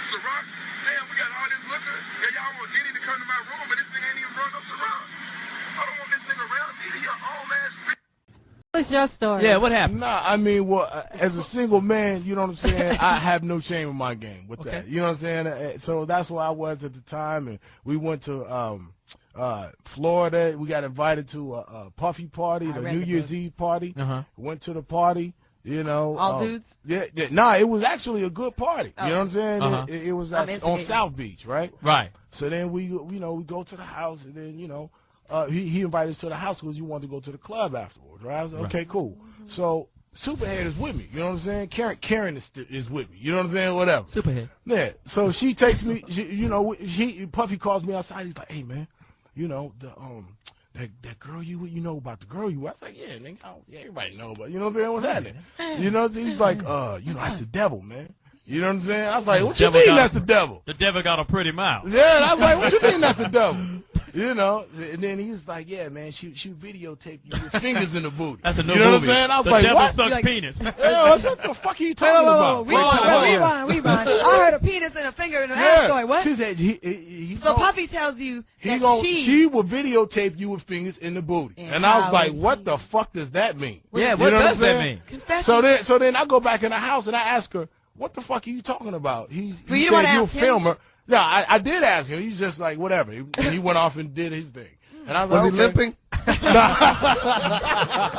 Ciroc? Damn, we got all this liquor. Yeah, y'all want Diddy to come to my room, but this nigga ain't even brought no Ciroc. I don't want this nigga around me. He an old-ass bitch. What's your story? Yeah, what happened? Nah, I mean, well, as a single man, you know what I'm saying, I have no shame in my game with that. You know what I'm saying? So that's where I was at the time, and we went to Florida. We got invited to a Puffy party, the New Year's Eve party. Went to the party. You know, all dudes? Yeah, nah, it was actually a good party. You know what I'm saying? It was on South Beach, right? Right. So then we go to the house, and then, you know, he invited us to the house because he wanted to go to the club afterwards, right? I was like, okay, cool. So Superhead is with me, you know what I'm saying? Karen is with me, you know what I'm saying? Whatever. Superhead. Yeah. So she takes me, Puffy calls me outside. He's like, hey, man, you know, that girl you know about the girl you. I was like, yeah, nigga, everybody know, but you know what I'm saying? What's happening? You know, he's like, you know, that's the devil, man. You know what I'm saying? I was like, what you mean that's the devil? The devil got a pretty mouth. Yeah, and I was like, what you mean that's the devil? You know, and then he was like, yeah, man, she videotaped you with fingers in the booty. That's a new movie. You know movie. what I'm saying? I was the like, devil what? sucks penis. Yeah, what the fuck are you talking about? Rewind. I heard a penis and a finger in the ass story. What? She said so Puffy tells you that she will videotape you with fingers in the booty. And I was like, what the fuck does that mean? Yeah, what does that mean? So then I go back in the house and I ask her, what the fuck are you talking about? He said you're a filmer. No, I did ask him. He's just like, whatever. He went off and did his thing. And I was like, he limping?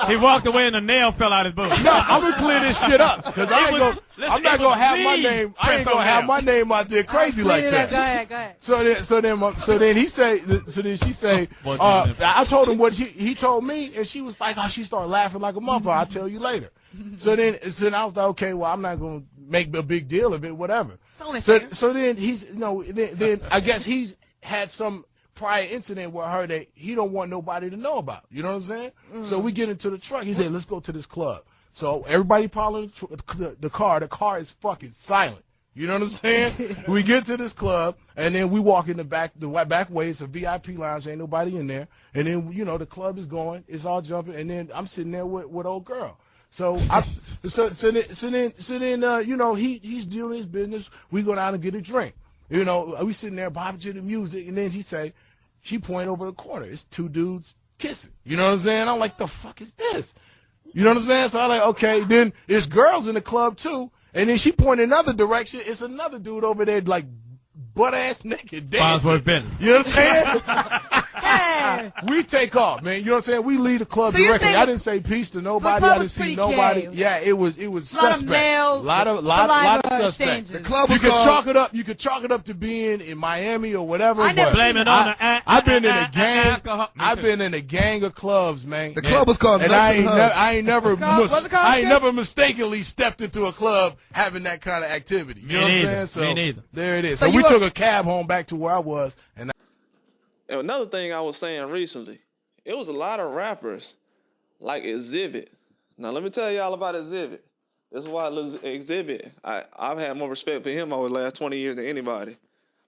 He walked away and the nail fell out his boot. No, I'm gonna clear this shit up because I'm not gonna have my name. I ain't gonna have my name out there crazy like that. Go ahead. So then she say, I told him what he told me, and she was like, oh, she started laughing like a motherfucker. I'll tell you later. So then I was like, okay, well, I'm not gonna make a big deal of it, whatever. So then then I guess he's had some prior incident with her that he don't want nobody to know about. You know what I'm saying? So we get into the truck. He said, let's go to this club. So everybody following the car. The car is fucking silent. You know what I'm saying? We get to this club, and then we walk in the back way. It's a VIP lounge. Ain't nobody in there. And then, you know, the club is going. It's all jumping. And then I'm sitting there with old girl. So then you know, he's doing his business. We go down and get a drink. You know, we sitting there bobbing to the music, and then she point over the corner. It's two dudes kissing. You know what I'm saying? I'm like, the fuck is this? You know what I'm saying? So I'm like, okay. Then it's girls in the club too, and then she point another direction. It's another dude over there, like butt ass naked dancing. You know what I'm saying? Hey. We take off, man. You know what I'm saying? We leave the club directly. I didn't say peace to nobody. I didn't see nobody. Gay. Yeah, it was suspect. A lot of suspect. The club was you could chalk it up to being in Miami or whatever. Blame it on I've been in a gang. I've been in a gang of clubs, man. The club was called. And I ain't never mistakenly stepped into a club having that kind of activity. You know what I'm saying? So me neither. There it is. So we took a cab home back to where I was, and another thing I was saying recently, it was a lot of rappers like Xzibit. Now, let me tell y'all about Xzibit. This is why Xzibit, I've had more respect for him over the last 20 years than anybody.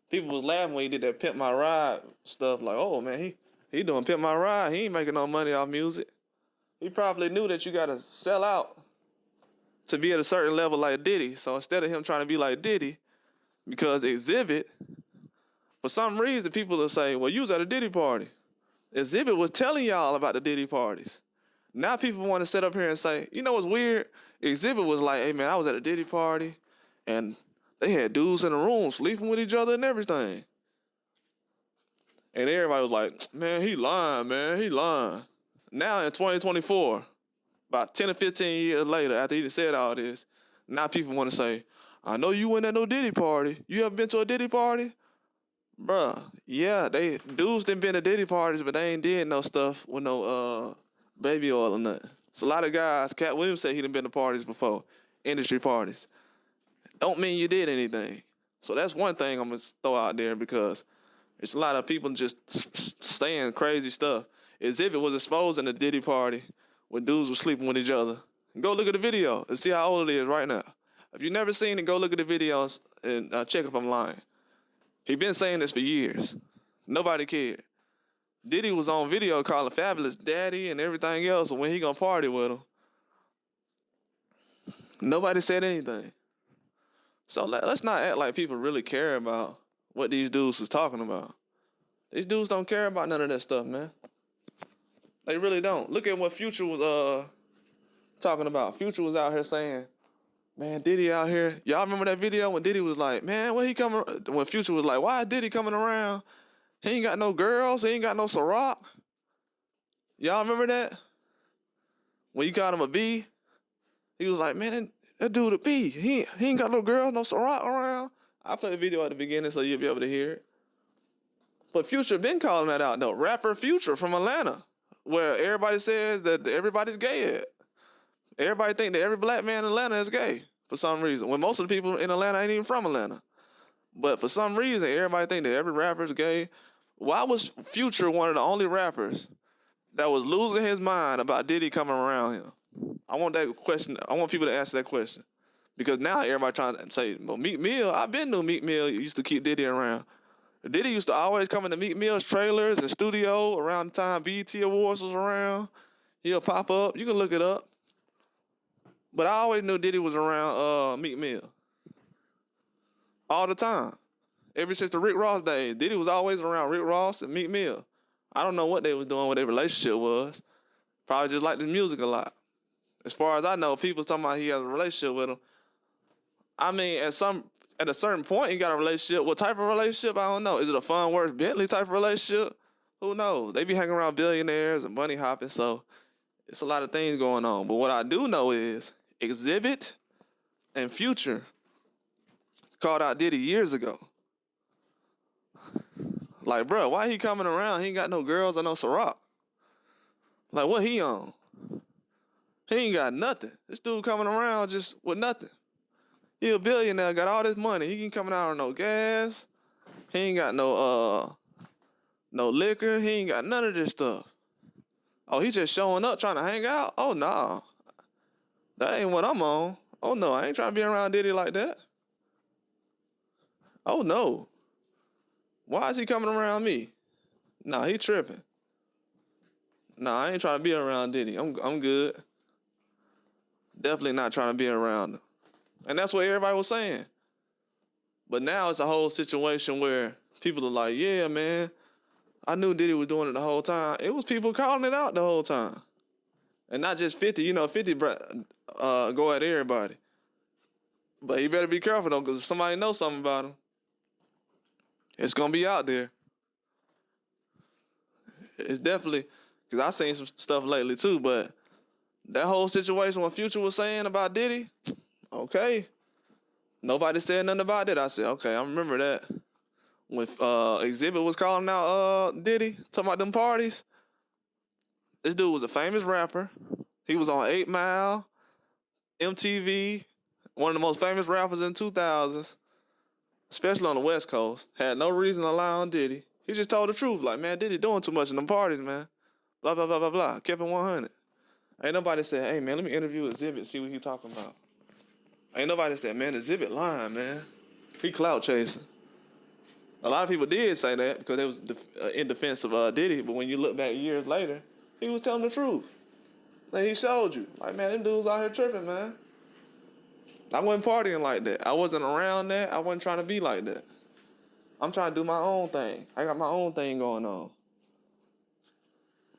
People was laughing when he did that Pimp My Ride stuff, like, oh, man, he doing Pimp My Ride. He ain't making no money off music. He probably knew that you got to sell out to be at a certain level like Diddy. So instead of him trying to be like Diddy, because Xzibit, for some reason, people will say, well, you was at a Diddy party. Xzibit was telling y'all about the Diddy parties. Now people want to sit up here and say, you know what's weird? Xzibit was like, hey, man, I was at a Diddy party, and they had dudes in the room sleeping with each other and everything. And everybody was like, man, he lying, man. He lying. Now in 2024, about 10 or 15 years later, after he said all this, now people want to say, I know you went at no Diddy party. You ever been to a Diddy party? Bruh, yeah, dudes done been to Diddy parties, but they ain't did no stuff with no baby oil or nothing. It's a lot of guys. Cat Williams said he done been to parties before, industry parties. Don't mean you did anything. So that's one thing I'm going to throw out there, because it's a lot of people just saying crazy stuff. Xzibit was exposed in a Diddy party when dudes were sleeping with each other. Go look at the video and see how old it is right now. If you've never seen it, go look at the videos and check if I'm lying. He been saying this for years. Nobody cared. Diddy was on video calling Fabulous daddy and everything else, and when he gonna party with him, nobody said anything. So let's not act like people really care about what these dudes is talking about. These dudes don't care about none of that stuff, man. They really don't. Look at what Future was talking about. Future was out here saying, man, Diddy out here. Y'all remember that video when Diddy was like, man, when Future was like, why is Diddy coming around? He ain't got no girls. He ain't got no Ciroc. Y'all remember that? When you called him a B, he was like, man, that dude a B. He ain't got no girls, no Ciroc around. I put a video at the beginning so you'll be able to hear it. But Future been calling that out, though. Rapper Future from Atlanta, where everybody says that everybody's gay at. Everybody think that every black man in Atlanta is gay for some reason, when most of the people in Atlanta ain't even from Atlanta. But for some reason, everybody think that every rapper is gay. Why was Future one of the only rappers that was losing his mind about Diddy coming around him? I want that question. I want people to answer that question. Because now everybody trying to say, well, Meek Mill, I've been to Meek Mill used to keep Diddy around. Diddy used to always come into Meek Mill's trailers and studio around the time BET Awards was around. He'll pop up. You can look it up. But I always knew Diddy was around Meek Mill. All the time. Ever since the Rick Ross days, Diddy was always around Rick Ross and Meek Mill. I don't know what they was doing, what their relationship was. Probably just liked the music a lot. As far as I know, people talking about he has a relationship with him. I mean, at a certain point, he got a relationship. What type of relationship? I don't know. Is it a Fun Worth Bentley type of relationship? Who knows? They be hanging around billionaires and bunny hopping, so it's a lot of things going on. But what I do know is Xzibit and Future called out Diddy years ago. Like, bro, why he coming around? He ain't got no girls or no Ciroc. Like, what he on? He ain't got nothing. This dude coming around just with nothing. He a billionaire, got all this money. He ain't coming out on no gas. He ain't got no liquor. He ain't got none of this stuff. Oh, he just showing up trying to hang out? Oh, nah. That ain't what I'm on. Oh, no, I ain't trying to be around Diddy like that. Oh, no. Why is he coming around me? Nah, he tripping. Nah, I ain't trying to be around Diddy. I'm good. Definitely not trying to be around him. And that's what everybody was saying. But now it's a whole situation where people are like, yeah, man, I knew Diddy was doing it the whole time. It was people calling it out the whole time. And not just 50. You know, 50 go at everybody. But you better be careful, though, because if somebody knows something about him, it's going to be out there. It's definitely, because I've seen some stuff lately, too, but that whole situation what Future was saying about Diddy, okay. Nobody said nothing about that. I said, okay, I remember that. When Xzibit was calling out Diddy, talking about them parties, this dude was a famous rapper. He was on 8 Mile, MTV, one of the most famous rappers in the 2000s, especially on the West Coast. Had no reason to lie on Diddy. He just told the truth. Like, man, Diddy doing too much in them parties, man. Blah, blah, blah, blah, blah. Kept it 100. Ain't nobody said, hey, man, let me interview Xzibit, see what he talking about. Ain't nobody said, man, Xzibit lying, man. He clout chasing. A lot of people did say that because they was in defense of Diddy, but when you look back years later, he was telling the truth. Like, he showed you. Like, man, them dudes out here tripping, man. I wasn't partying like that. I wasn't around that. I wasn't trying to be like that. I'm trying to do my own thing. I got my own thing going on.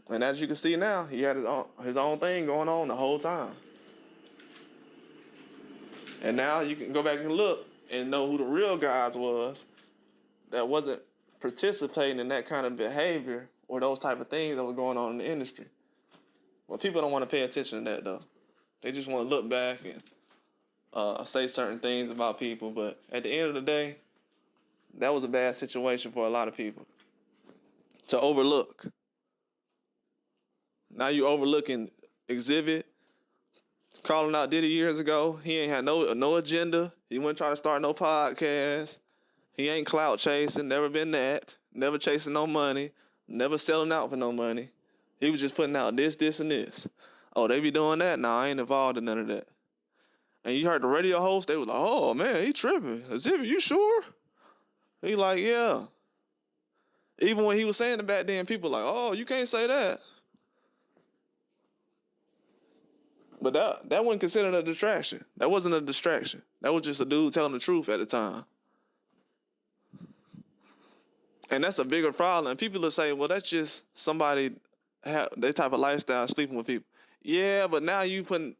And as you can see now, he had his own thing going on the whole time. And now you can go back and look and know who the real guys was that wasn't participating in that kind of behavior or those type of things that was going on in the industry. Well, people don't want to pay attention to that, though. They just want to look back and say certain things about people. But at the end of the day, that was a bad situation for a lot of people to overlook. Now you overlooking Xzibit, calling out Diddy years ago. He ain't had no agenda. He wasn't trying to start no podcast. He ain't clout chasing, never been that. Never chasing no money, never selling out for no money. He was just putting out this, and this. Oh, they be doing that? Nah, I ain't involved in none of that. And you heard the radio host, they was like, oh, man, he tripping. Xzibit, you sure? He like, yeah. Even when he was saying it back then, people like, oh, you can't say that. But that wasn't considered a distraction. That wasn't a distraction. That was just a dude telling the truth at the time. And that's a bigger problem. And people will say, well, that's just somebody have that type of lifestyle, sleeping with people. Yeah, but now you putting,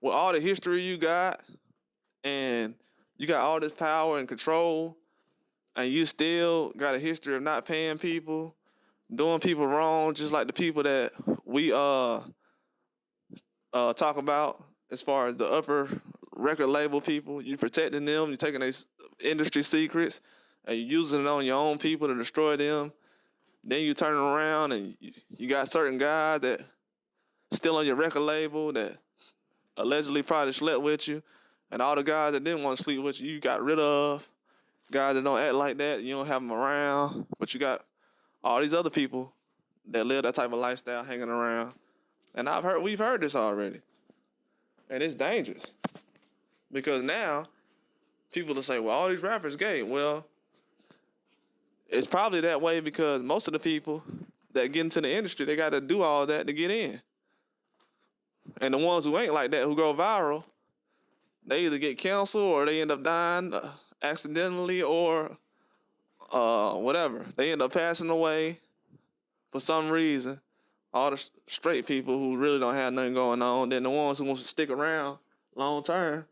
with all the history you got, and you got all this power and control, and you still got a history of not paying people, doing people wrong, just like the people that we talk about as far as the upper record label people. You protecting them, you taking their industry secrets, and you using it on your own people to destroy them. Then you turn around and you got certain guys that still on your record label that allegedly probably slept with you, and all the guys that didn't want to sleep with you, you got rid of. Guys that don't act like that, you don't have them around, but you got all these other people that live that type of lifestyle hanging around. And we've heard this already. And it's dangerous. Because now, people will say, well, all these rappers gay. Well, it's probably that way because most of the people that get into the industry, they got to do all that to get in. And the ones who ain't like that, who go viral, they either get canceled or they end up dying accidentally or whatever. They end up passing away for some reason. All the straight people who really don't have nothing going on, then the ones who want to stick around long term,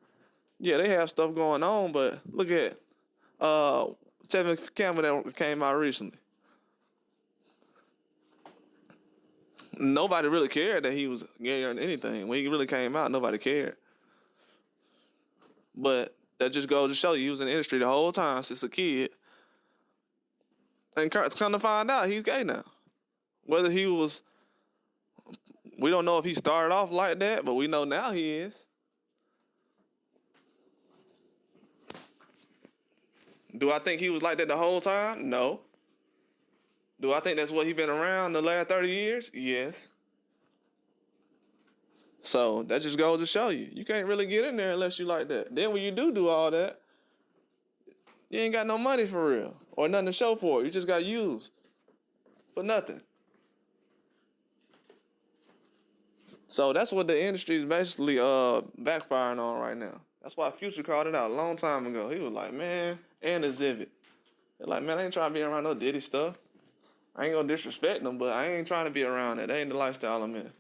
yeah, they have stuff going on, but look at Tevin Campbell that came out recently. Nobody really cared that he was gay or anything. When he really came out, nobody cared. But that just goes to show you he was in the industry the whole time since a kid. And come to find out, he's gay now. Whether he was, we don't know if he started off like that, but we know now he is. Do I think he was like that the whole time? No. Do I think that's what he been around the last 30 years? Yes. So that just goes to show you. You can't really get in there unless you like that. Then when you do all that, you ain't got no money for real or nothing to show for it. You just got used for nothing. So that's what the industry is basically backfiring on right now. That's why Future called it out a long time ago. He was like, man, and Xzibit. They're like, man, I ain't trying to be around no Diddy stuff. I ain't gonna disrespect them, but I ain't trying to be around it. That ain't the lifestyle I'm in.